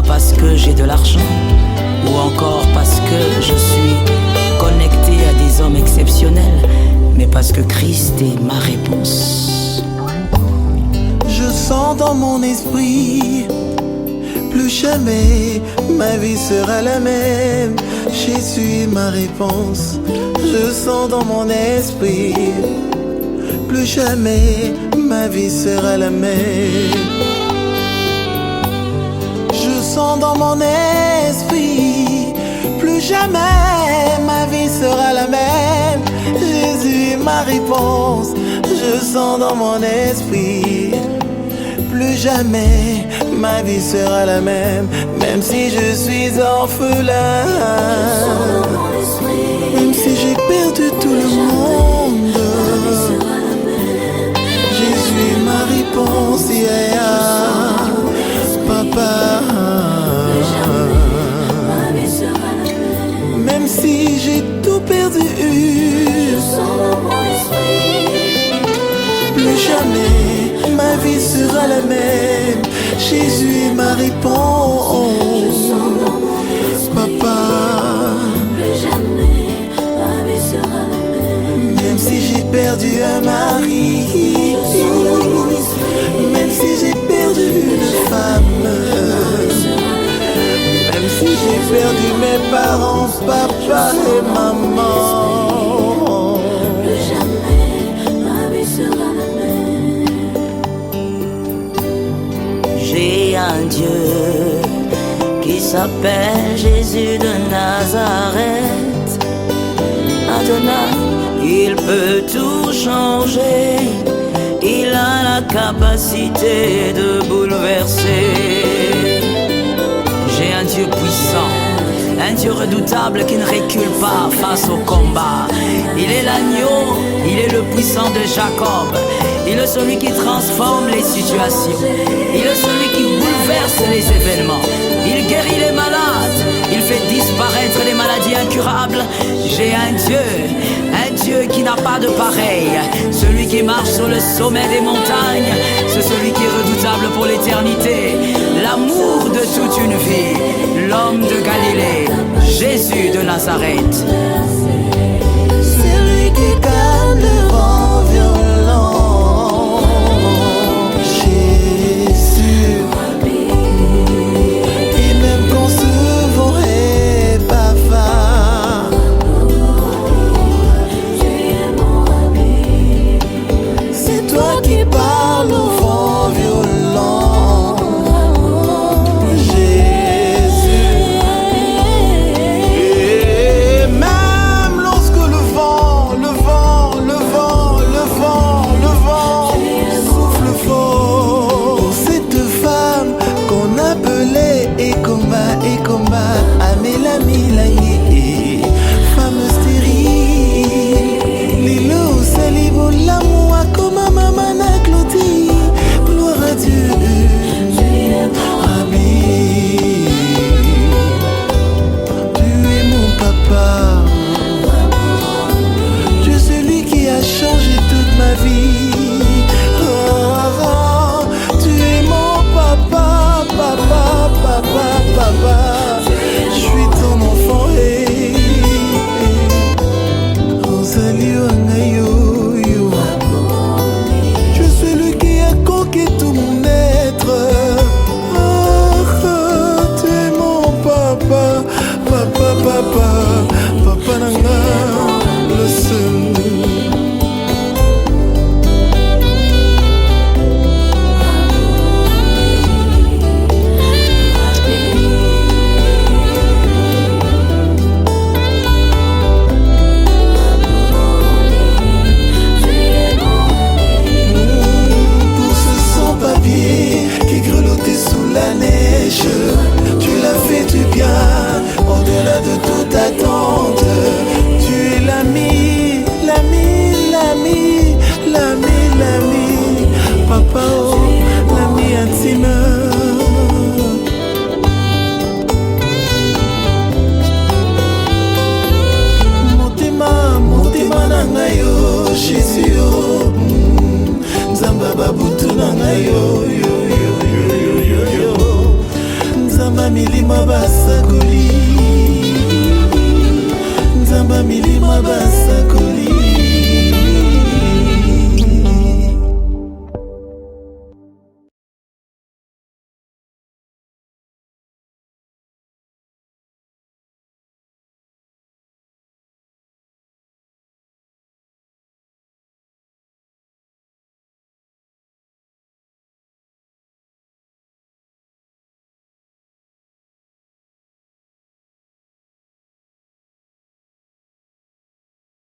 pas parce que j'ai de l'argent, ou encore parce que je suis connecté à des hommes exceptionnels, mais parce que Christ est ma réponse. Je sens dans mon esprit, plus jamais ma vie sera la même. Jésus est ma réponse. Je sens dans mon esprit, plus jamais ma vie sera la même. Je sens dans mon esprit, plus jamais ma vie sera la même. Jésus est ma réponse. Je sens dans mon esprit, plus jamais ma vie sera la même. Même si je suis orphelin, même si j'ai perdu tout le monde, Jésus est ma réponse. Yeah, papa. Même si j'ai tout perdu, plus jamais ma vie sera la même. Jésus est ma réponse. Papa, même si j'ai perdu un mari, même si j'ai perdu une femme, même si j'ai perdu mes parents, papa et maman, j'ai un Dieu qui s'appelle Jésus de Nazareth. Adonai, il peut tout changer. Il a la capacité de bouleverser. J'ai un Dieu puissant, un Dieu redoutable qui ne recule pas face au combat. Il est l'agneau, il est le puissant de Jacob. Il est celui qui transforme les situations. Il est celui qui bouleverse les événements. Il guérit les malades. Il fait disparaître les maladies incurables. J'ai un Dieu qui n'a pas de pareil. Celui qui marche sur le sommet des montagnes. C'est celui qui est redoutable pour l'éternité. L'amour de toute une vie. L'homme de Galilée. Jésus de Nazareth. C'est lui qui calme le vent violent. Jésus. Et même quand ce vent est bavard, c'est toi qui parles au vent violent. Jésus. Et même lorsque le vent souffle fort, cette femme qu'on appelait Ekomba, Amélami Laye, femme stérile, Lilo Salibo l'amour comme maman na Claudie, gloire à Dieu. Amen. Tu es mon papa. Tu es celui qui a changé toute ma vie. Ah, tu es mon papa, papa, papa, papa. Je suis ton enfant. Rosalie Wangayo, yo. Tu es celui qui a conquis tout mon être. Ah, tu es mon papa, papa, papa, papa nanga, le seul. Pour ce sans-papier qui grelottait sous la neige, tu l'as fait du bien, au-delà de toute attente. Tu es l'ami, papa, oh, l'ami intime. Motema na ngai yo, Jésus yo, Nzamba babutu na ngai yo. Nzamba milima basakoli, Nzamba milima basakoli.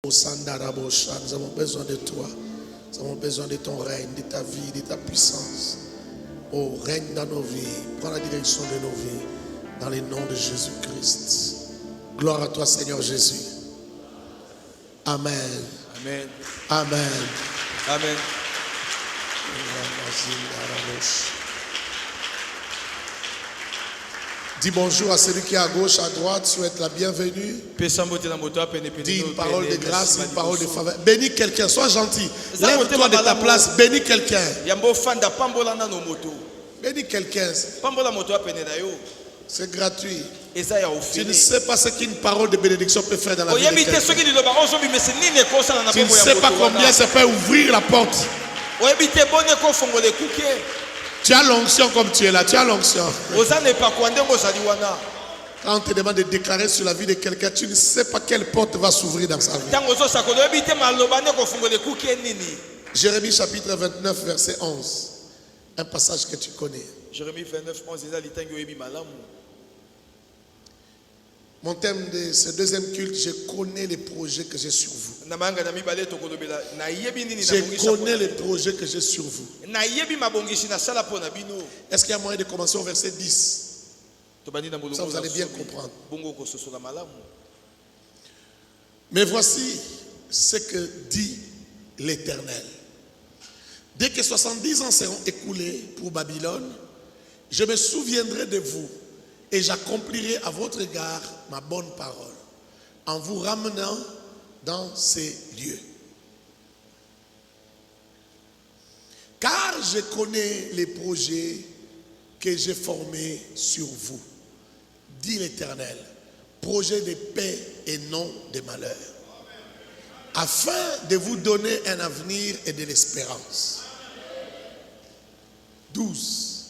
Nous avons besoin de toi. Nous avons besoin de ton règne, de ta vie, de ta puissance. Oh, règne dans nos vies. Prends la direction de nos vies. Dans le nom de Jésus-Christ. Gloire à toi, Seigneur Jésus. Amen. Amen. Amen. Amen. Dis bonjour à celui qui est à gauche, à droite. Souhaite la bienvenue. Dis une parole de grâce, une parole de faveur. Bénis quelqu'un, sois gentil. Lève-toi de ta place, bénis quelqu'un. Bénis quelqu'un. C'est gratuit. Tu ne sais pas ce qu'une parole de bénédiction peut faire dans la vie de quelqu'un. Tu ne sais pas combien ça peut ouvrir la porte. Tu as l'onction comme tu es là, tu as l'onction. Quand on te demande de déclarer sur la vie de quelqu'un, tu ne sais pas quelle porte va s'ouvrir dans sa vie. Jérémie chapitre 29, verset 11. Un passage que tu connais. Jérémie 29, 11. Mon thème de ce deuxième culte, je connais les projets que j'ai sur vous. Je connais les projets que j'ai sur vous. Est-ce qu'il y a moyen de commencer au verset 10? Ça, vous allez bien comprendre. Mais voici ce que dit l'Éternel. Dès que 70 ans seront écoulés pour Babylone, je me souviendrai de vous et j'accomplirai à votre égard ma bonne parole en vous ramenant dans ces lieux. Car je connais les projets que j'ai formés sur vous, dit l'Éternel, projets de paix et non de malheur, afin de vous donner un avenir et de l'espérance. 12.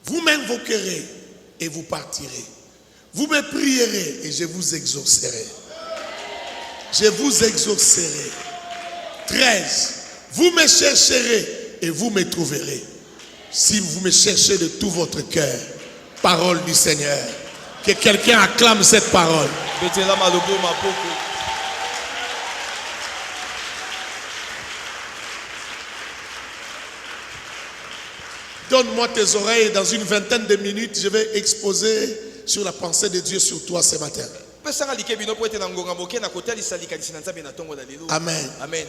Vous m'invoquerez et vous partirez. Vous me prierez et je vous exaucerai. Je vous exaucerai. 13. Vous me chercherez et vous me trouverez. Si vous me cherchez de tout votre cœur. Parole du Seigneur. Que quelqu'un acclame cette parole. Donne-moi tes oreilles et dans une vingtaine de minutes, je vais exposer sur la pensée de Dieu sur toi ce matin. Amen. Amen.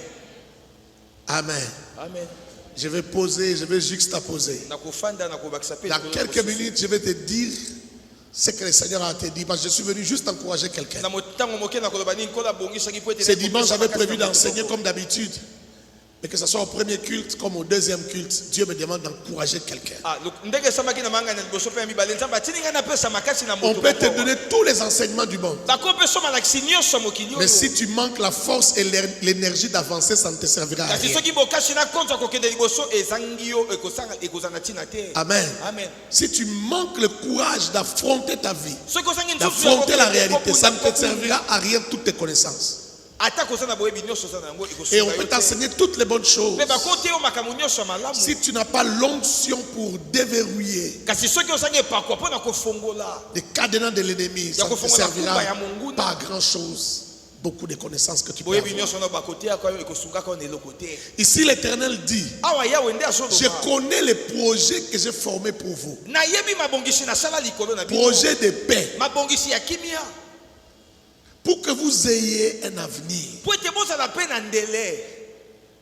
Amen. Amen. Je vais poser, je vais juxtaposer. Dans quelques minutes, je vais te dire ce que le Seigneur a te dit. Parce que je suis venu juste encourager quelqu'un. Ce dimanche, j'avais prévu d'enseigner comme d'habitude. Mais que ce soit au premier culte comme au deuxième culte, Dieu me demande d'encourager quelqu'un. On peut te donner tous les enseignements du monde. Mais si tu manques la force et l'énergie d'avancer, ça ne te servira à rien. Amen. Amen. Si tu manques le courage d'affronter ta vie, d'affronter la réalité, ça ne te servira à rien toutes tes connaissances. Et on peut t'enseigner toutes les bonnes choses. Si tu n'as pas l'onction pour déverrouiller les cadenas de l'ennemi, ça ne te servira pas à grand chose. Beaucoup de connaissances que tu peux avoir. Ici l'Éternel dit, je connais les projets que j'ai formés pour vous. Projets de paix. Pour que vous ayez un avenir.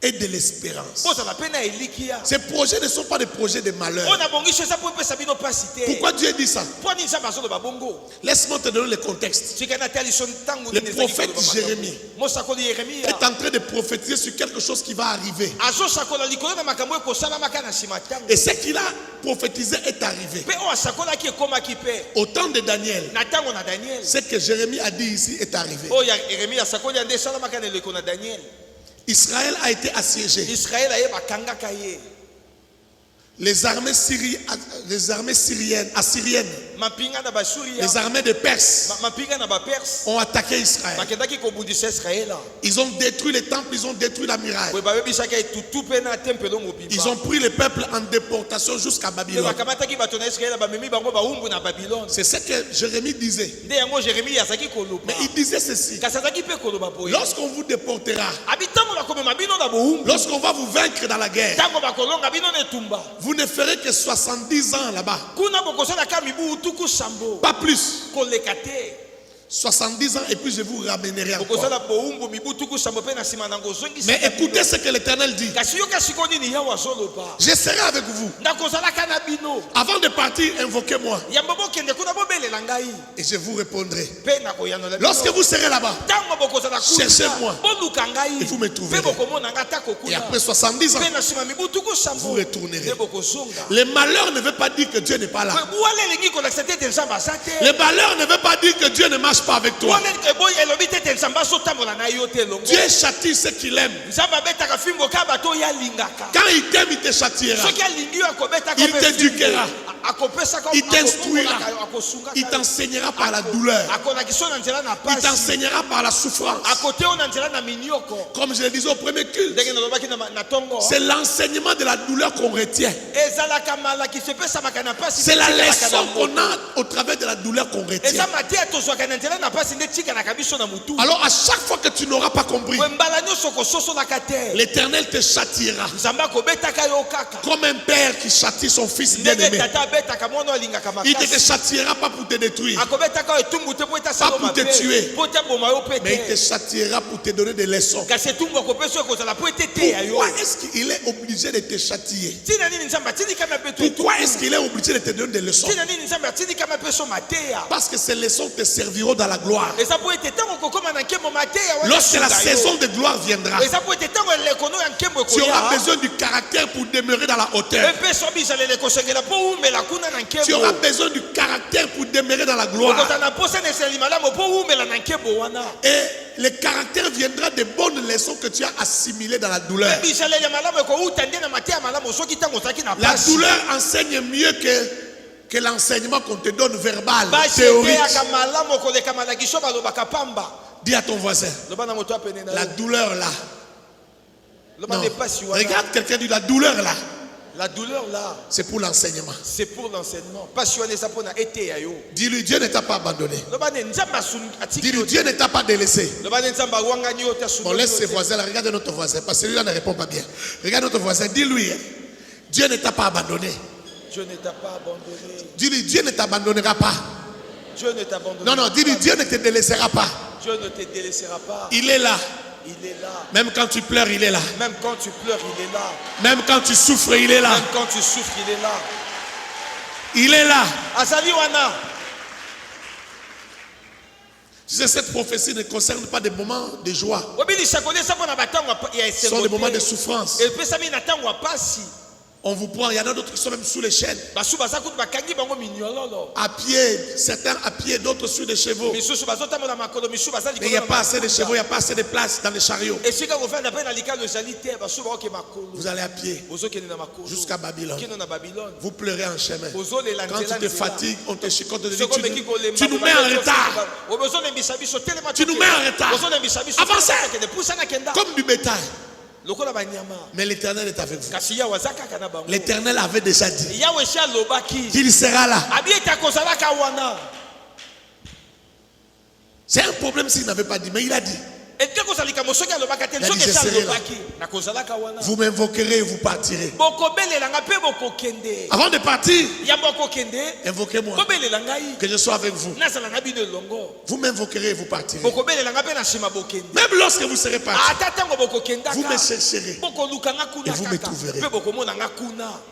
et de l'espérance. bozala pe na elikia Ces projets ne sont pas des projets de malheur. ona bongiso eza po epesa bino pasi te Pourquoi Dieu dit ça? mpo nini nzambe azoloba bongo Laisse-moi te donner le contexte. tika natali so ntango Le nini ezalaki prophète koloba makambo. Jérémie mosakoli yeremia est en train de prophétiser sur quelque chose qui va arriver. azosakola likolo na makambo ekosalamaka na nsima ntango Et ce qu'il a prophétisé est arrivé. mpe oyo asakolaki ekomaki mpe Au temps de Daniel, na ntango na daniel ce que Jérémie a dit ici est arrivé. oyo yeremia asakoli ya nde esalamaka na eleko na daniel Israël a été assiégé. israele aye bakangaka ye Les armées syriennes, assyriennes, mapinga na basuria les armées de Perse mapinga na baperse ont attaqué Israël. bakendaki kobundisa israele Ils ont détruit les temples, ils ont détruit la muraille. boye babebisaki etutu mpe na tempelo mobimba Ils ont pris le peuple en déportation jusqu'à mpe Babylone. bakamataki bato na israele bamemi bango bawumbu na babylone C'est ce que Jérémie disait. nde yango jeremi azalaki koloba Mais il disait ceci. kasi azalaki mpe koloba boye Lorsqu'on vous déportera, abi ntango bakomema bino na bowumbu lorsqu'on va vous vaincre dans la guerre, ntango bakolonga bino na etumba vous ne ferez que 70 ans là-bas. kuna bokosalaka mibu tuku sambo Pas plus. koleka te 70 ans et puis je vous ramènerai encore. bokosala bowumbu mibu tuku sambo mpe na nsima nango ozongisa Mais écoutez ce que l'Éternel dit. kasi yoka siko nini yawo azoloba Je serai avec vous. nakozalaka na bino Avant de partir, invoquez-moi yambo bokende kuna bobelela ngai et je vous répondrai. mpe nakoyanola bino Lorsque vous serez là-bas, ntango bokozala cherchez-moi. boluka ngai Et vous me trouverez. mpe bokomona nga tako Et kuna après 70 ans, mpe na nsima mibu tuku vous sambo retournerez. mpe bokozonga Le malheur ne veut pas dire que Dieu n'est pas là. wana elingi kolakisa te ete nzambe aza te Le malheur ne veut pas dire que Dieu ne marche pas avec toi. wana eboyi elobi te ete nzambe azotambola na yo te elongo Dieu châtie ceux qu'il aime. nzambe abetaka fimbo ka bato oyo alingaka Quand il t'aime, il te châtiera. soki alingi yo akobetaka Il t'éduquera. akopesaka Il t'instruira. akosungaka Il t'enseignera par la douleur. akolakisa yo na nzela na Il pasi t'enseignera par la souffrance. akote yo na nzela na minioko Comme je le disais au premier culte, ndenge nalobaki na ntongo c'est l'enseignement de la douleur qu'on retient. ezalaka malakiso epesamaka na pasi C'est la nde tikalaka leçon na qu'on moto. a au travers de la douleur qu'on retient. eza mateya tozwaka na nzela na pasi nde tikalaka biso na motu Alors à chaque fois que tu n'auras pas compris, we mbala nyonso kososolaka te l'Éternel te châtiera. nzambe akobetaka yo kaka Comme un père qui châtie son fils ndenge bien-aimé. tata abetaka mwana oyo alingaka Il ne te makasi châtiera pas pour te détruire, akobetaka yo etumbu te mpo etasala Pas pour te tuer. mpo te boma yo mpe mais il te te châtiera pour te donner des leçons. kasi etumbu akopesa yo ekozala mpo ete te ya yo Pourquoi est-ce qu'il est obligé de te châtier? ntina nini nzambe atindikama mpe to Pourquoi est-ce qu'il est obligé de te donner des leçons? ntina nini nzambe atindikama mpe so mateya Parce que ces leçons te serviront dans la gloire. eza mpo ete ntango okokóma na nkembo mateya wana Lorsque la esunga yo. saison de gloire viendra, eza mpo ete ntango elekono ya nkembo tu auras ekoya besoin du caractère pour demeurer dans la hauteur. epeso bizaleli ekosengela mpo umela kuna na Tu auras nkembo besoin du caractère pour demeurer dans la gloire. okozala na posa na eseleli malamu mpo umela na nkembo wana Et le caractère viendra des bonnes leçons que tu as assimilées dans la douleur. mpe bizaleli ya malamu ekouta nde na mateya malamu soki ntango ozalaki na La pasi douleur enseigne mieux que l'enseignement qu'on te donne verbal, basi théorique. eteyaka malamu koleka malakiso balobaka pamba Dis à ton voisin, loba na moto apene na la yo douleur là. loba Non. na epasi wana Regarde quelqu'un dit la douleur là. la douleur là C'est pour l'enseignement. c'est pour l'enseignement pasi wana eza mpona eteya yo Dis-lui, Dieu ne t'a pas abandonné. loba ne nzambe atiki Dis-lui, yo Dieu ne t'a pas délaissé. loba ne nzambe awangani yo te On laisse ses voisins là. Regarde notre voisin. Parce que celui-là ne répond pas bien. Regarde notre voisin. Dis-lui, Dieu ne t'a pas abandonné. Dieu ne t'a pas abandonné Dis-lui, Dieu ne t'abandonnera pas. Dieu ne t'abandonnera Non, non, dis-lui, pas. Dieu ne te délaissera pas. Dieu ne te délaissera pas Il est là. il est là Même quand tu pleures, il est là. même quand tu pleures il est là Même quand tu souffres, il est là. même quand tu souffres il est là Il est là. azali wana Tu sais, cette prophétie ne concerne pas des moments de joie. obilisa kolesa mpona batango ya Ce sont des moments de esengo souffrance. te epesami na ntango ya pasi On vous prend, il y en a d'autres qui sont même sous les chaînes. basusu baza kutu bakangi bango minyololo À pied, certains à pied, d'autres sur des chevaux. misusu bazotambola makolo misusu baza Mais il n'y a pas assez de chevaux, il n'y a pas assez de place dans les chariots. esika kofanda mpe na likalo ezali te basusu baoke makolo Vous allez à pied ozokende na makolo jusqu'à Babylone. kino na babylone Vous pleurez en chemin. ozolela Quand tu te fatigues, on te chicote de dire, soki omeki tu nous mets en retard. ozolembisa biso telema Tu nous mets en retard. ozolembisa biso Avancez. kende pusana kenda Comme du bétail. lokola banyama Mais l'Éternel est avec vous. kasi yawe aza kaka na bango L'Éternel avait déjà dit yawe esi alobaki qu'il sera là. abi ete akozalaka wana C'est un problème s'il n'avait pas dit, mais il a dit. Vous m'invoquerez et vous partirez. Avant de partir, invoquez-moi. Que je sois avec vous. Vous m'invoquerez et vous partirez. Même lorsque vous serez partis, vous me chercherez et vous me trouverez.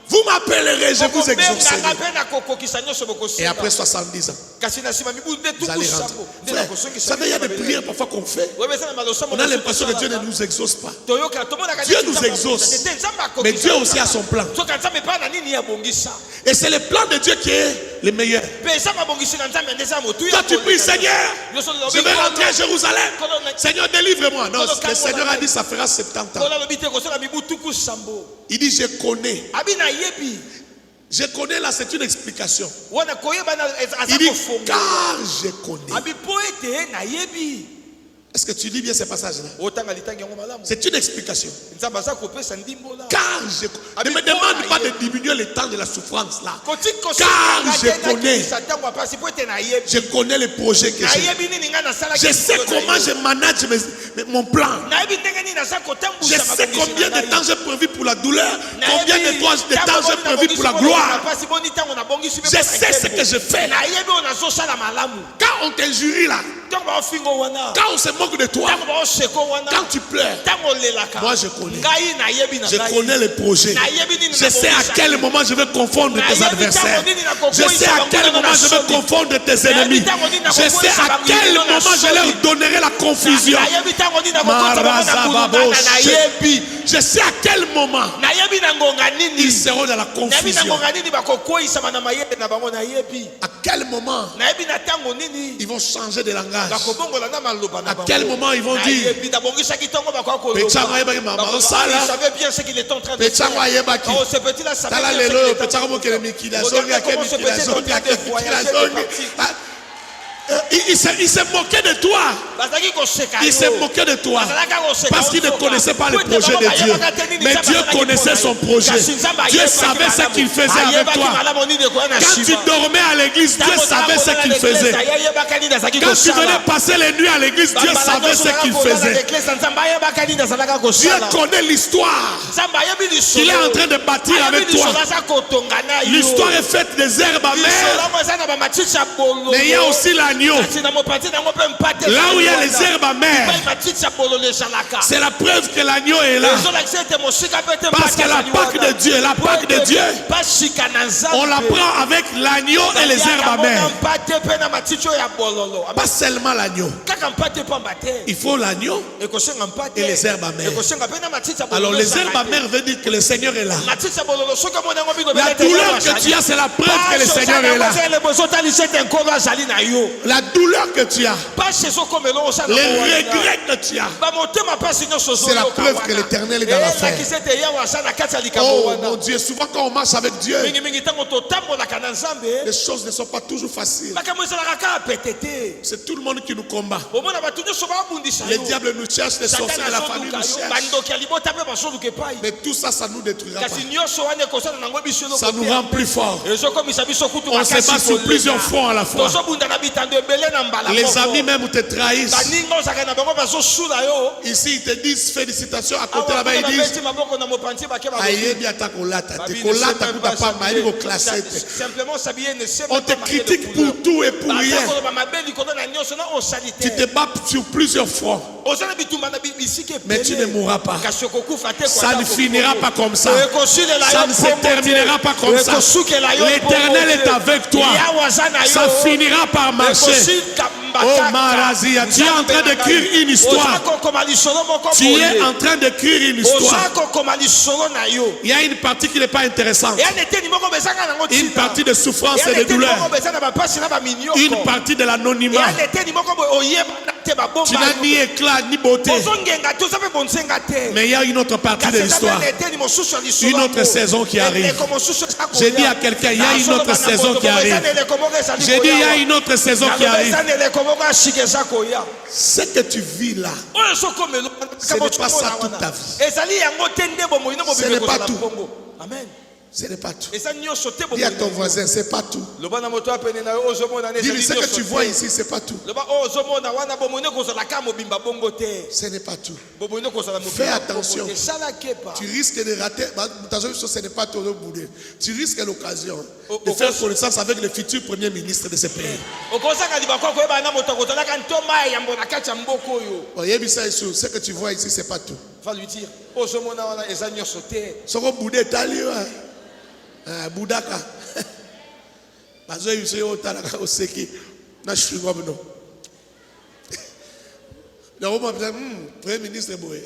Vous m'appellerez, je vous exaucerai. Et après 70 ans, vous allez rentrer. Frère, vous savez, il y a des prières parfois qu'on fait. On a l'impression que Dieu ne nous exauce pas. Dieu nous exauce. Mais Dieu aussi a son plan. Et c'est le plan de Dieu qui est le meilleur. Quand tu pries, Seigneur, je vais rentrer à Jérusalem. Seigneur, délivre-moi. Non, le Seigneur a dit ça fera 70 ans. Il dit je connais. Je connais là, c'est une explication. Il dit car je connais. Est-ce que tu lis bien ces passages-là? C'est une explication. Car je connais. Ne me demande pas de diminuer le temps de la souffrance là. Car je connais. Je connais les projets que j'ai. Je sais comment je manage mon plan. Je sais combien de temps j'ai prévu pour la douleur. Combien de temps j'ai prévu pour la gloire. Je sais ce que je fais. Quand on t'injurie là, quand on se moque de toi, quand tu pleures, moi je connais. Je connais les projets. Je sais à quel moment je vais confondre tes adversaires. Je sais à quel moment je vais confondre tes ennemis. Je sais à quel moment je leur donnerai la confusion. Je sais à quel moment ils seront dans la confusion. À quel moment ils vont changer de langage. À quel moment ils vont dire il se moquait de toi. Il se moquait de toi parce qu'il ne connaissait pas le projet de Dieu. Mais Dieu connaissait son projet. Dieu savait ce qu'il faisait avec toi. Quand tu dormais à l'église, Dieu savait ce qu'il faisait. Quand tu venais passer les nuits à l'église, Dieu savait ce qu'il faisait. Dieu connaît l'histoire qu'il est en train de bâtir avec toi. L'histoire est faite des herbes amères, mais il y a aussi l'agneau. Là où il y a les herbes amères, c'est la preuve que l'agneau est là. Parce que la Pâque de Dieu, on la prend avec l'agneau et les herbes amères. Pas seulement l'agneau. Il faut l'agneau et les herbes amères. Alors les herbes amères veut dire que le Seigneur est là. La douleur que tu as, c'est la preuve que le Seigneur est là. La douleur que tu as, les regrets que tu as, c'est la preuve que l'Éternel est dans l'affaire. Oh mon Dieu, souvent quand on marche avec Dieu, les choses ne sont pas toujours faciles. C'est tout le monde qui nous combat. Les diables nous cherchent, les sorciers de la famille nous cherchent. Mais tout ça, ça ne nous détruira pas. Ça nous rend plus forts. On se bat sur plusieurs fronts à la fois. Les amis même te trahissent. Ici ils te disent félicitations, à côté là-bas ils disent on te critique pour tout et pour rien. Tu te bats sur plusieurs fronts, mais tu ne mourras pas. Ça ne finira pas comme ça. Ça ne se terminera pas comme ça. L'Éternel est avec toi. Ça finira par marcher. Oh Marazia, tu es en train d'écrire une histoire. Tu es en train d'écrire une histoire. Il y a une partie qui n'est pas intéressante. Une partie de souffrance et de douleur. Une partie de l'anonymat. Tu n'as ni éclat ni beauté. Mais il y a une autre partie de l'histoire. Une autre saison qui arrive. J'ai dit à quelqu'un, il y a une autre saison qui arrive. J'ai dit, il y a une autre saison qui arrive. Ce que tu vis là, ce n'est pas ça toute ta vie. Ce n'est pas tout. Amen. Ce n'est pas tout. eza nyonso te Dis à ton voisin, c'est pas tout. loba na moto apene na yo ozomona na Dis-lui, ce que tu vois ici, c'est pas tout. loba ozomona wana bomone kozala ka mobimba bongo te Ce n'est pas tout. bomone kozala mobimba Fais attention. bongo te. Sala kepa Tu risques de rater. Ce n'est pas ton boulot. Tu risques l'occasion Au- de au faire cause- connaissance avec le futur premier ministre de ce pays. okozanga libakwa koyeba na moto akozalaka ntoma ya yambo na kati ya mboka oyo Oyebisa Yesu, ce que tu vois ici, c'est pas tout. va lui dire ozomona wana eza nyonso te Soko Bouddha Talio, Boudaka. Bazo yuso yo talaka oseki na shungo mno. Na Roma premier ministre boy.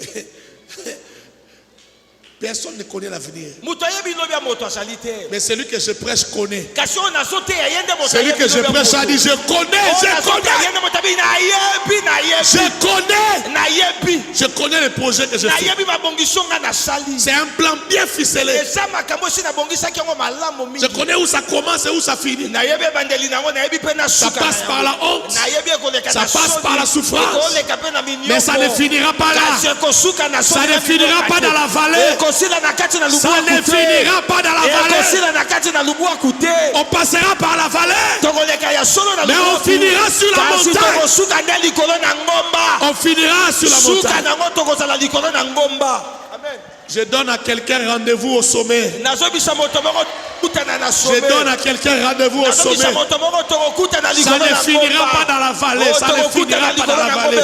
Personne ne connaît l'avenir. moto ayebi lobi ya moto azali te Mais celui que je prêche connaît. kasi oyo nazo te ayende moto Celui que je prêche a dit, je connais, je connais. ayende moto abi nayebi Je connais. nayebi Je connais les projets que je fais. nayebi mabongiso nga nasali C'est un plan bien ficelé. eza makambo esi nabongisaki yango malamu Je mingi connais où ça commence et où ça finit. nayebi ebandeli nango nayebi mpe na Ça suka passe par la honte. nayebi ekoleka Ça na passe par la souffrance. ekoleka mpe na Mais ça ne finira pas kasi là. ekosuka na Ça ne finira pas dans la vallée. ekosila na kati na Ça ne finira pas dans la vallée. ekosila na kati na lubwaku te On passera par la vallée. tokoleka ya solo na Mais on lubwaku. finira sur la kasi montagne. tokosuka nde likolo na ngomba On finira sur la suka montagne. nango tokozala likolo na ngomba amen Je donne à quelqu'un rendez-vous au sommet. nazobisa moto moko kutana na Je donne à quelqu'un rendez-vous au sommet. nazobisa moto moko tokokutana Ça likolo ne na finira pas dans la vallée. Ça ne finira pas dans la vallée.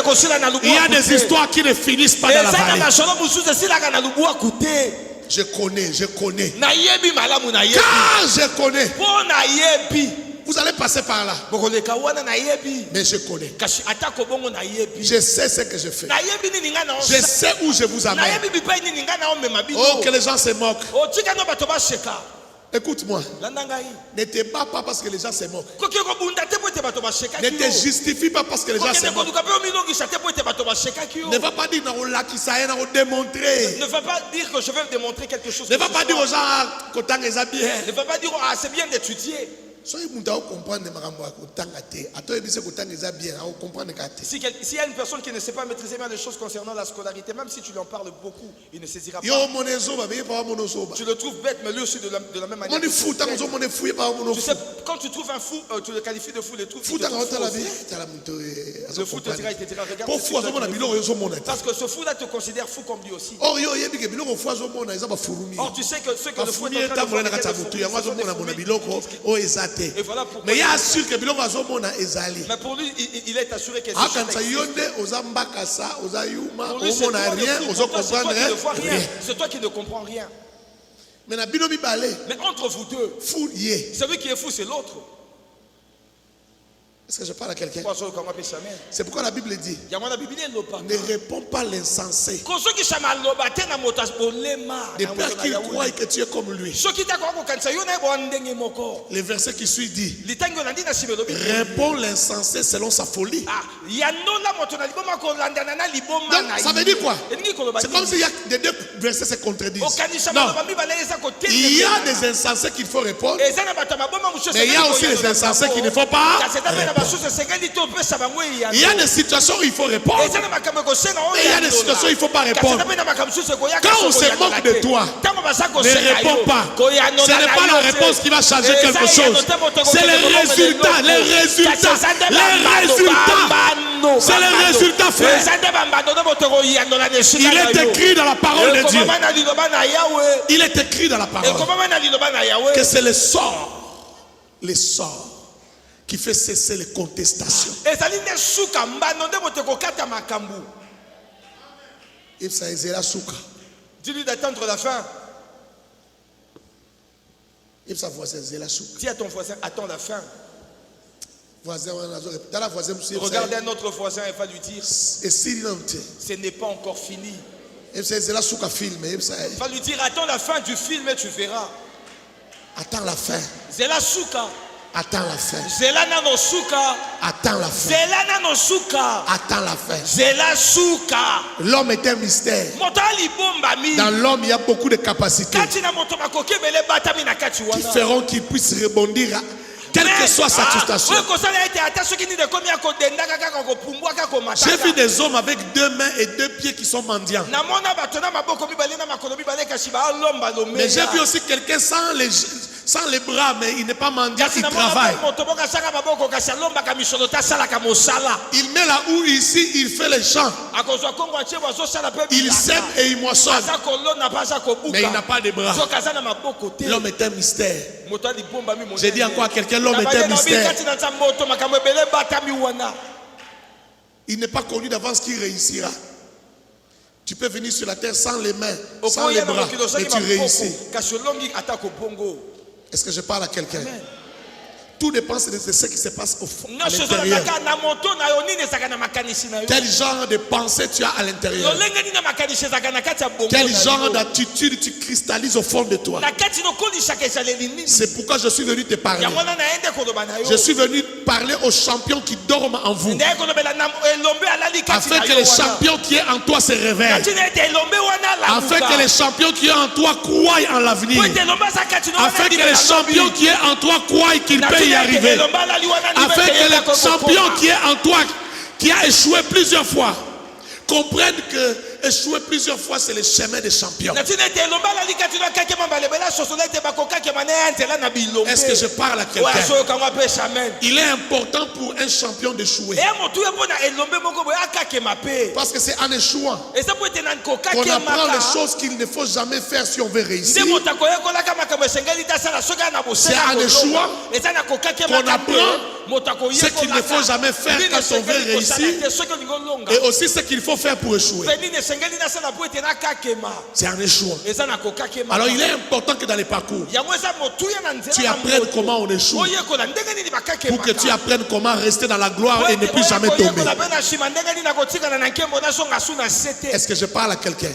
Il y a des histoires qui ne finissent pas dans la eza na vallée. masolo mosusu esilaka na lubwaku te Je connais. nayebi malamu nayebi Car je connais. mpo nayebi Vous allez passer par là. bokoleka wana nayebi Mais je connais. kasi atako bongo nayebi Je sais ce que je fais. nayebi nini nga Je sais où je vous amène. nayebi bipai nini nga naomema bino Oh, que les gens se moquent. otika no bato baseka Écoute-moi. landa ngai Ne te bats pas parce que les gens se moquent. koki kobunda te po ete bato basekaki Ne te justifie pas parce que les gens se kokende moquent. koluka mpe omilongisa te po ete bato basekaki yo Ne va pas dire on démontrer. ne va pas dire que je vais démontrer quelque chose Ne que va ce pas dire soir. aux gens que tant qu'ils bien. ne va pas dire ah c'est bien d'étudier Soyez muta comprendre makambo ya kotanga te. Atoye bise kotanga eza bien, au comprendre kate. s'il y a une personne qui ne sait pas maîtriser bien les choses concernant la scolarité même si tu lui en parles beaucoup il ne saisira pas Yo monezo ba be pa monoso ba. tu le trouves bête mais lui aussi de la même manière Moni fou tant zo mone fouye pa tu monoso. sais quand tu trouves un fou tu le qualifies de fou les trucs Fou tant ka la vie, tala muto le fou te dira il te dira regarde Pour fou zo mona biloko yo zo mona te. parce que ce fou là te considère fou comme lui aussi Or yo yebi ke biloko fou zo mona eza ba furumi. or tu sais que ce que le fou Fumi est en train eta de mona faire kata c'est des mutu yango zo fourmis, mona ce sont mona des biloko fourmis. o ezate. Et voilà pourquoi Mais il y a sûr que biloko zo mona ezali. mais pour lui il est assuré que Akanza yonde oza mbakasa oza yuma pour lui c'est o toi mona le rien fou. ozo Pour toi, c'est toi comprendre qui ne vois rien rien. c'est toi qui ne comprends rien Mais na bino mibale mais entre vous deux fou yé. celui qui est fou c'est l'autre Est-ce que je parle à quelqu'un? C'est pourquoi la Bible dit ne réponds pas l'insensé. De peur qu'il croie que tu es comme lui. Le verset qui suit dit réponds l'insensé selon sa folie. Donc ça veut dire quoi? C'est comme s'il y a des deux versets se contredisent. Non. Il y a des insensés qu'il faut répondre. Mais il y a aussi des insensés qu'il ne faut pas répondre. Il y a des situations où il faut répondre. Et il y a des situations où il ne faut pas répondre. Quand on se moque de toi, ne réponds pas. Ce n'est pas la réponse qui va changer quelque chose. C'est les résultats. Les résultats. Les résultats. C'est les résultats, frère. Il est écrit dans la parole de Dieu. Il est écrit dans la parole que c'est le sort qui fait cesser les contestations. Il s'agit souka. Dis-lui d'attendre la fin. Il s'agit souka. Dis à ton voisin, attends la fin. Regarde un autre voisin et va lui dire ce n'est pas encore fini. Va lui dire attends la fin du film et tu verras. Attends la fin. Zela souka. Attends la fin. Zela nano souka. Attends la fin. Zela nano souka. Attends la fin. Zela souka. L'homme est un mystère. Dans l'homme, il y a beaucoup de capacités qui feront qu'il puisse rebondir quelle que soit sa situation. J'ai vu des hommes avec 2 mains et 2 pieds qui sont mendiants. Mais j'ai vu aussi quelqu'un sans les bras, mais il n'est pas mendiant, il travaille. Il met la houe ici, il fait les champs. Il sème et il moissonne. Mais il n'a pas de bras. L'homme est un mystère. J'ai dit encore à quelqu'un, l'homme est un mystère. Il n'est pas connu d'avance qui réussira. Tu peux venir sur la terre sans les mains, sans les bras, et tu réussis. Est-ce que je parle à quelqu'un? Tout dépend de ce qui se passe au fond, à l'intérieur. Quel genre de pensée tu as à l'intérieur? Quel genre d'attitude tu cristallises au fond de toi? C'est pourquoi je suis venu te parler. Je suis venu parler aux champions qui dorment en vous, afin que les champions qui est en toi se réveillent, afin que les champions qui est en toi croient en l'avenir, afin que les champions qui est en toi croient qu'ils peuvent y arriver, afin que le champion qui est en toi, qui a échoué plusieurs fois, comprenne que échouer plusieurs fois c'est le chemin des champions. Est-ce que je parle à quelqu'un? Il est important pour un champion d'échouer, parce que c'est en échouant qu'on apprend les choses qu'il ne faut jamais faire si on veut réussir. C'est en échouant qu'on apprend ce qu'il ne faut jamais faire quand on veut réussir, et aussi ce qu'il faut faire pour échouer. C'est en échouant. Alors il est important que dans les parcours, tu apprennes comment on échoue, pour que tu apprennes comment rester dans la gloire et ne plus jamais tomber. Est-ce que je parle à quelqu'un?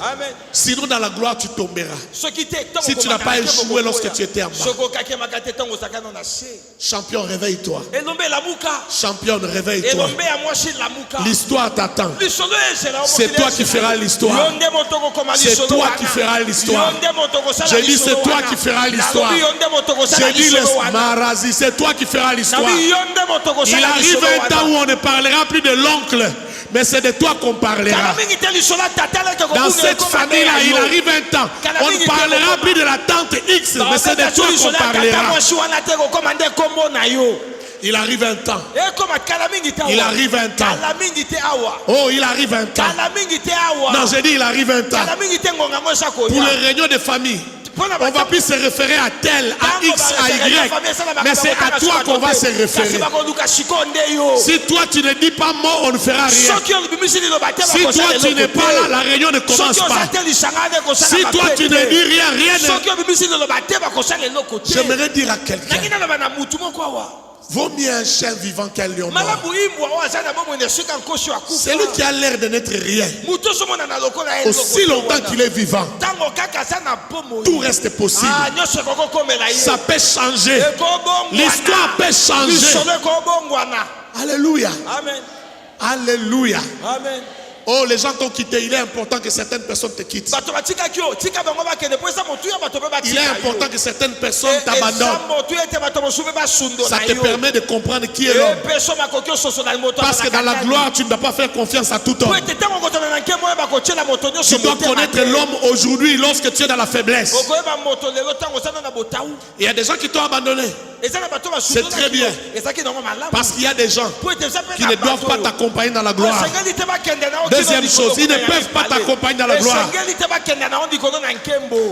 Sinon dans la gloire tu tomberas, si tu n'as pas échoué lorsque tu étais en bas. Champion, réveille-toi. Championne, réveille-toi. L'histoire t'attend. C'est toi qui feras l'histoire. C'est toi qui feras l'histoire. Je dis c'est toi qui feras l'histoire. Je dis le Marazi, c'est toi qui feras l'histoire. Il arrive un temps où on ne parlera plus de l'oncle, mais c'est de toi qu'on parlera. Dans cette famille-là, il arrive un temps, on ne parlera plus de la tante X, mais c'est de toi qu'on parlera. Il arrive un temps. Il arrive un temps. Oh, il arrive un temps. Non, j'ai dit il arrive un temps. Pour les réunions de famille, on ne va plus se référer à tel, à X, à Y, mais c'est à toi qu'on va se référer. Si toi tu ne dis pas mot, on ne fera rien. Si toi tu n'es pas là, la réunion ne commence pas. Si toi tu ne dis rien, rien ne... J'aimerais dire à quelqu'un, vaut mieux un chien vivant qu'un lion mort. C'est lui qui a l'air de n'être rien. Aussi longtemps qu'il est vivant, tout reste possible. Ça peut changer. L'histoire peut changer. Alléluia. Alléluia. Oh, les gens t'ont quitté. Il est important que certaines personnes te quittent. Il est important que certaines personnes t'abandonnent. Ça te permet de comprendre qui est l'homme. Parce que dans la gloire, tu ne dois pas faire confiance à tout homme. Tu dois connaître l'homme aujourd'hui lorsque tu es dans la faiblesse. Il y a des gens qui t'ont abandonné. C'est très bien. Parce qu'il y a des gens qui ne doivent pas t'accompagner dans la gloire. Deuxième chose, ils ne peuvent pas t'accompagner dans la gloire.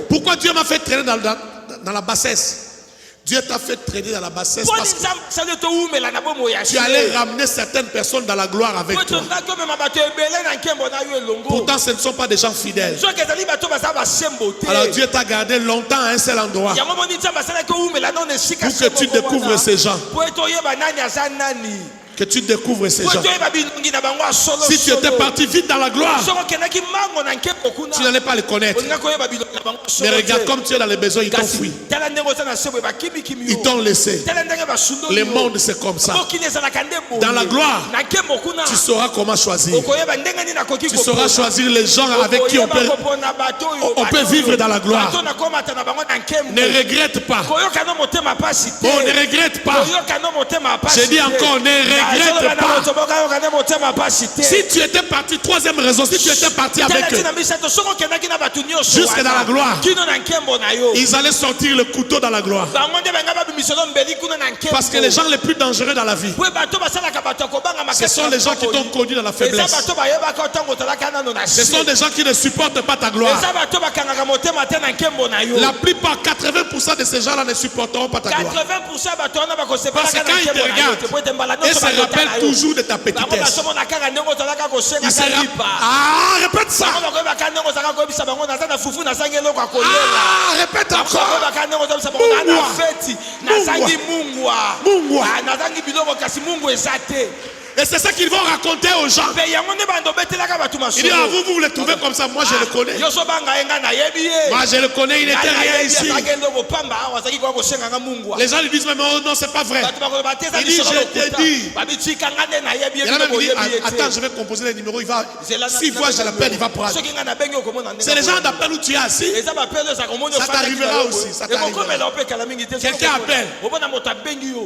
Pourquoi Dieu m'a fait traîner dans la bassesse? Dieu t'a fait traîner dans la bassesse parce que tu allais ramener certaines personnes dans la gloire avec toi. Pourtant ce ne sont pas des gens fidèles. Alors Dieu t'a gardé longtemps à un seul endroit pour que tu découvres ces gens. Que tu découvres ces gens. Si tu étais parti vite dans la gloire, tu n'allais pas les connaître. Mais regarde comme tu es dans les besoins, ils t'ont fui. Ils t'ont laissé. Le monde, c'est comme ça. Dans la gloire, tu sauras comment choisir. Tu sauras choisir les gens avec qui on peut vivre dans la gloire. Ne regrette pas. Oh, ne regrette pas. Je dis encore, ne regrette pas. Si tu étais parti, troisième raison, si tu étais parti avec eux, jusque dans la gloire, ils allaient sortir le couteau dans la gloire. Parce que les gens les plus dangereux dans la vie, ce sont les gens qui t'ont conduit dans la faiblesse. Ce sont des gens qui ne supportent pas ta gloire. La plupart, 80% de ces gens-là ne supporteront pas ta gloire. Parce que quand ils te regardent, ils se rappellent toujours de ta petitesse. Ils se rappellent. Ah, répète ça. Ah, répète encore. Et c'est ça qu'ils vont raconter aux gens. Il dit, ah, vous le trouvez comme ça, moi je le connais. Moi je le connais, il n'était rien ici. Les gens lui disent, mais oh, non, c'est pas vrai. Il dit, je t'ai dit. Il y en a même qui disent, attends, je vais composer les numéros. S'il voit, je l'appelle, il va prendre. C'est les gens d'appel où tu es assis. Ça t'arrivera aussi. Ça t'arrivera. Quelqu'un appelle.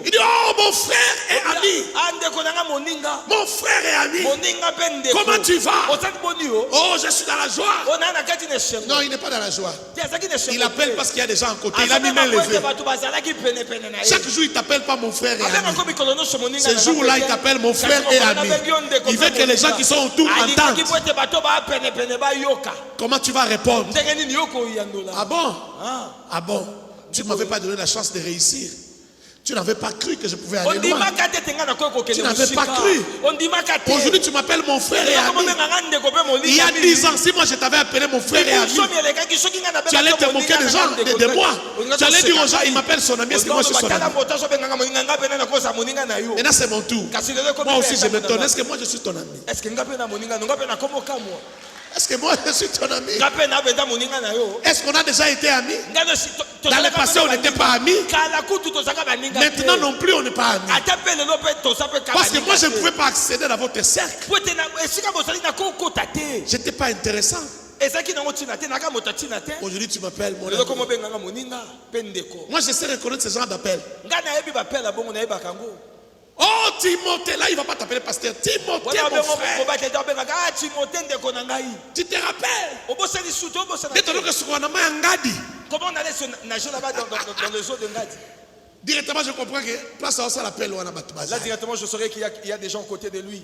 Il dit, oh, mon frère et ami. Mon frère et ami, comment tu vas? Oh, je suis dans la joie. Non, il n'est pas dans la joie. Il appelle parce qu'il y a des gens à côté. Il a mis main levée. Chaque jour, il t'appelle pas mon frère et ami. Ce jour-là, il t'appelle mon frère et ami. Il veut que les gens qui sont autour entendent. Comment tu vas répondre? Ah bon? Ah bon? Tu ne m'avais pas donné la chance de réussir. Tu n'avais pas cru que je pouvais aller loin. Tu n'avais pas cru. Aujourd'hui, tu m'appelles mon frère et ami. Il y a 10 ans, si moi je t'avais appelé mon frère et ami, tu allais te moquer des gens, de moi. Tu allais dire aux gens, il m'appelle son ami. Est-ce que moi je suis son ami? Maintenant, c'est mon tour. Moi aussi, je m'étonne. Est-ce que moi je suis ton ami? Est-ce que moi je suis ton ami? Est-ce qu'on a déjà été amis? Dans le passé, on n'était pas amis. Maintenant non plus, on n'est pas amis. Parce que moi, je ne pouvais pas accéder dans votre cercle. Je n'étais pas intéressant. Aujourd'hui, tu m'appelles mon ami. Moi, je sais reconnaître ces gens d'appel. Oh, Timothée, là il ne va pas t'appeler pasteur. Timothée, mon frère. Tu te rappelles? Comment on allait se nager là-bas dans les eaux de Ngadi? Directement, je comprends que place à ça l'appelle. Là, directement, je saurais qu'il y a des gens à côté de lui.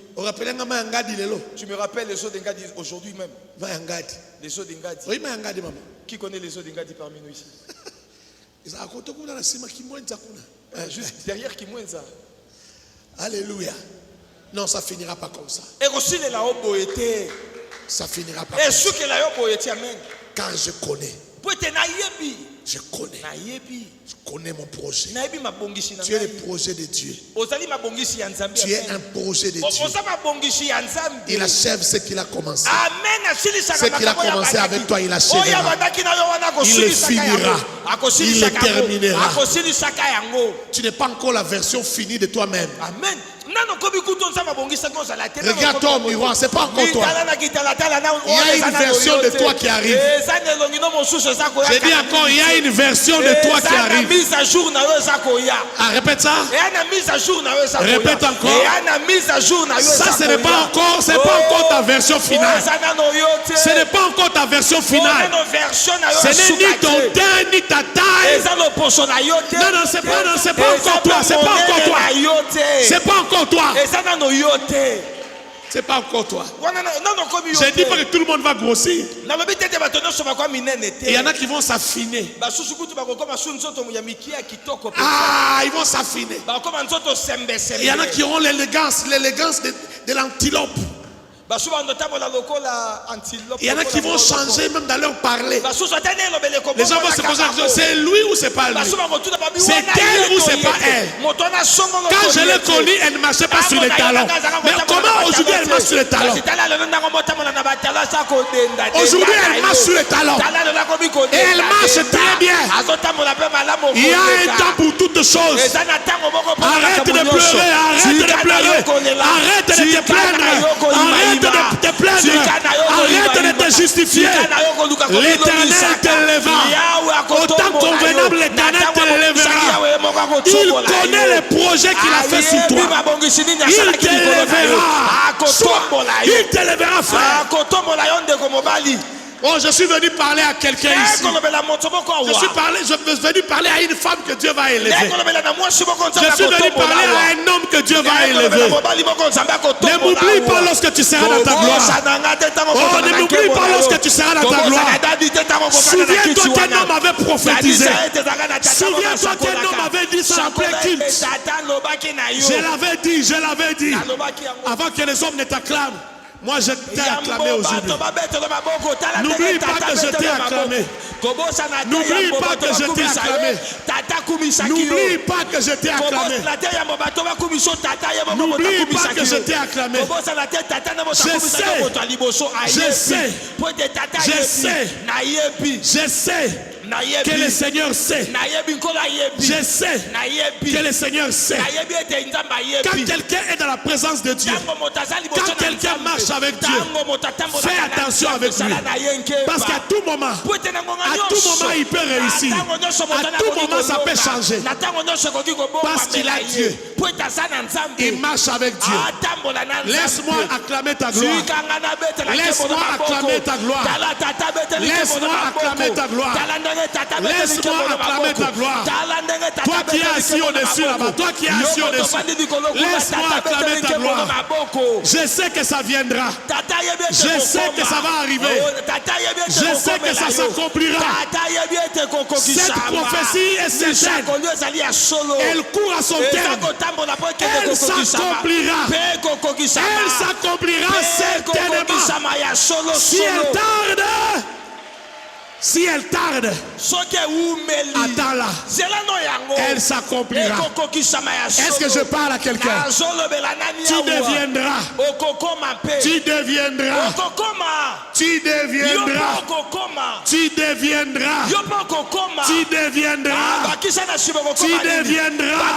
Tu me rappelles les eaux de Ngadi aujourd'hui même. Les eaux de Ngadi. Qui connaît les eaux de Ngadi parmi nous ici? Juste derrière Kimwenza. Alléluia. Non, ça finira pas comme ça. Ça finira pas comme ça. Car je connais. Je connais. Je connais mon projet. Tu es le projet de Dieu. Tu es un projet de Dieu. Il achève ce qu'il a commencé. Ce qu'il a commencé avec toi, il achèvera. Il le finira. Il le terminera. Tu n'es pas encore la version finie de toi-même. Amen. Regarde-toi au miroir, c'est pas encore toi. Il y a une version de toi qui arrive. J'ai dit encore, il y a une version de toi qui arrive. Ah, répète ça. Répète encore. Ça, ce n'est pas encore, c'est pas encore ta version finale. Ce n'est pas encore ta version finale. Ce n'est ni ton teint, ni ta taille. Non, non, c'est pas encore toi. C'est pas encore toi. C'est pas encore toi. C'est pas encore toi. Je dis pas que tout le monde va grossir. Il y en a qui vont s'affiner. Ah, ils vont s'affiner. Il y en a qui auront l'élégance de l'antilope. Il y en a qui vont changer même dans leur parler. Les gens vont se poser la question, c'est lui ou c'est pas lui? C'est elle ou c'est pas elle? Quand je l'ai connue, elle ne marchait pas sur les talons. Mais comment aujourd'hui elle marche sur les talons? Aujourd'hui elle marche sur les talons. Et elle marche très bien. Il y a un temps pour toutes choses. Arrête de pleurer, arrête de pleurer. Arrête de te plaindre. Arrête de te plaindre. Arrête de te justifier. L'Éternel t'élèvera. Au temps convenable, l'Éternel t'élèvera. Il connaît les projets qu'il a fait sur toi. Il t'élèvera. Il t'élèvera, frère. Oh, je suis venu parler à quelqu'un ici. Je suis venu parler à une femme que Dieu va élever. Je suis venu parler à un homme que Dieu va élever. Ne m'oublie pas lorsque tu seras dans ta gloire. Oh, ne m'oublie pas lorsque tu seras dans ta gloire. Souviens-toi qu'un homme avait prophétisé. Souviens-toi qu'un homme avait dit ça en plein culte. Je l'avais dit. Avant que les hommes ne t'acclament. Moi je t'ai acclamé aujourd'hui. N'oublie pas que je t'ai acclamé. N'oublie pas que je t'ai acclamé. N'oublie pas que je t'ai acclamé. N'oublie pas que je t'ai acclamé. Je sais que le Seigneur sait. Je sais que le Seigneur sait. Quand quelqu'un est dans la présence de Dieu, quand quelqu'un marche avec Dieu, fais attention avec lui. Parce qu'à tout moment, il peut réussir. À tout moment, ça peut changer. Parce qu'il a Dieu. Il marche avec Dieu. Laisse-moi acclamer ta gloire. Laisse-moi acclamer ta gloire. Laisse-moi acclamer ta gloire. Laisse-moi acclamer ta gloire. Toi qui es assis au-dessus là-bas, toi qui es assis au-dessus, laisse-moi acclamer ta gloire. Je sais que ça viendra. Je sais que ça va arriver. Je sais que ça s'accomplira. Cette prophétie est certaine. Elle court à son terme. Elle s'accomplira. Elle s'accomplira certainement. Si elle tarde, attends-là. Elle s'accomplira. Est-ce que je parle à quelqu'un? Tu deviendras. Tu deviendras. Tu deviendras. Tu deviendras. Tu deviendras. Tu deviendras.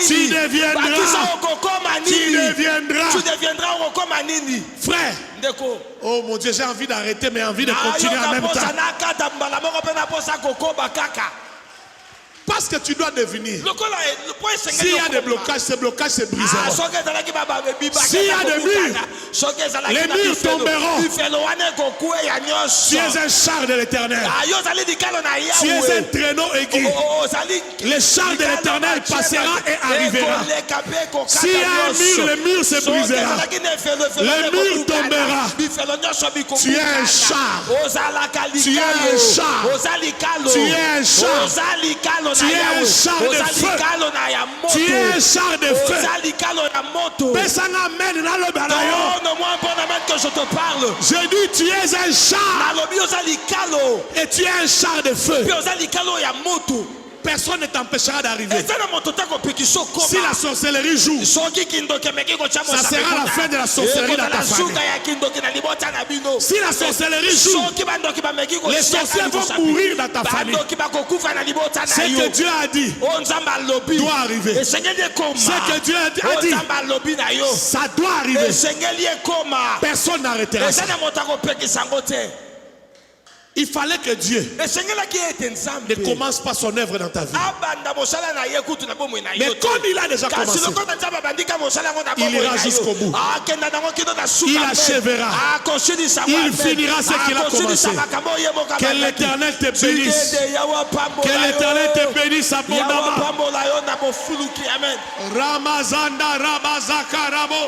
Tu deviendras. Tu deviendras. Frère. Oh mon Dieu, j'ai envie d'arrêter, mais envie de continuer en même temps. Parce que tu dois devenir. S'il y a des blocages, ces blocages se briseront. S'il y a des murs, les murs tomberont. Tu es un char de l'Éternel. Tu es un traîneau aigu. Le char de l'Éternel passera et arrivera. S'il y a un mur, le mur se brisera. Le mur tombera. Tu es un char. Tu es un char. Tu es un char. Tu es un char de feu. Tu es un char de feu. Que je te parle. Je dis tu es un char. Et tu es un char de feu. Personne ne t'empêchera d'arriver. Si la sorcellerie joue, ça sera la fin de la sorcellerie dans ta famille. Si la sorcellerie joue, les sorciers vont mourir dans ta famille. Ce que Dieu a dit doit arriver. Ce que Dieu a dit, ça doit arriver. Personne n'arrêtera ça. Il fallait que Dieu ne commence pas son œuvre dans ta vie. Mais comme il a déjà commencé, il ira jusqu'au bout. Il achèvera. Il finira ce qu'il a commencé. Que l'Éternel te bénisse. Que l'Éternel te bénisse abondamment. Ramazanda Rabazakarabo.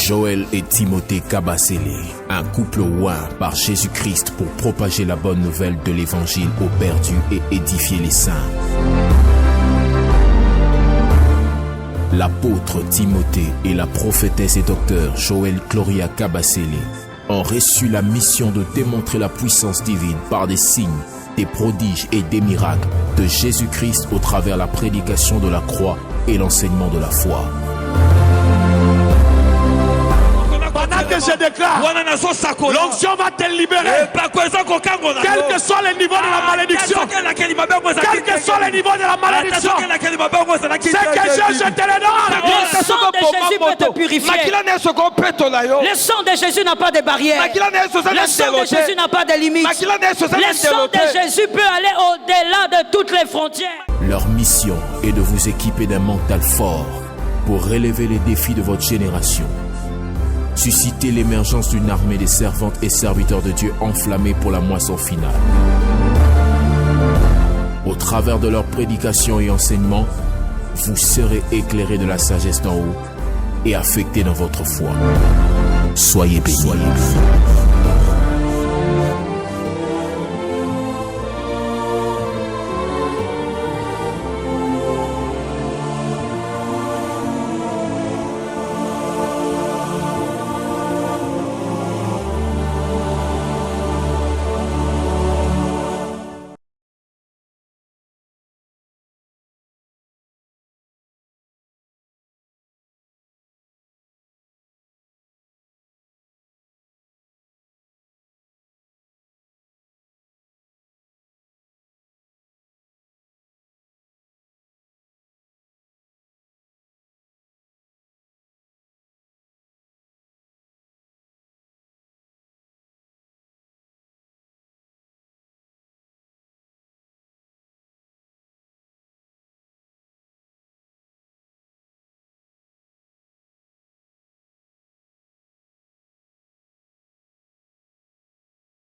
Joël et Timothée Kabasele, un couple oint par Jésus-Christ pour propager la bonne nouvelle de l'évangile aux perdus et édifier les saints. L'apôtre Timothée et la prophétesse et docteur Joël Gloria Kabasele ont reçu la mission de démontrer la puissance divine par des signes, des prodiges et des miracles de Jésus-Christ au travers la prédication de la croix et l'enseignement de la foi. Pendant que je déclare, l'onction va te libérer. Quel que soit le niveau de la malédiction, quel que soit le niveau de la malédiction, c'est que je te le donne. Le sang de Jésus peut te purifier. Le sang de Jésus n'a pas de barrière. Le sang de Jésus n'a pas de limite. Le sang de Jésus peut aller au-delà de toutes les frontières. Leur mission est de vous équiper d'un mental fort pour relever les défis de votre génération. Susciter l'émergence d'une armée des servantes et serviteurs de Dieu enflammés pour la moisson finale. Au travers de leur prédication et enseignement, vous serez éclairés de la sagesse d'en haut et affectés dans votre foi. Soyez bénis.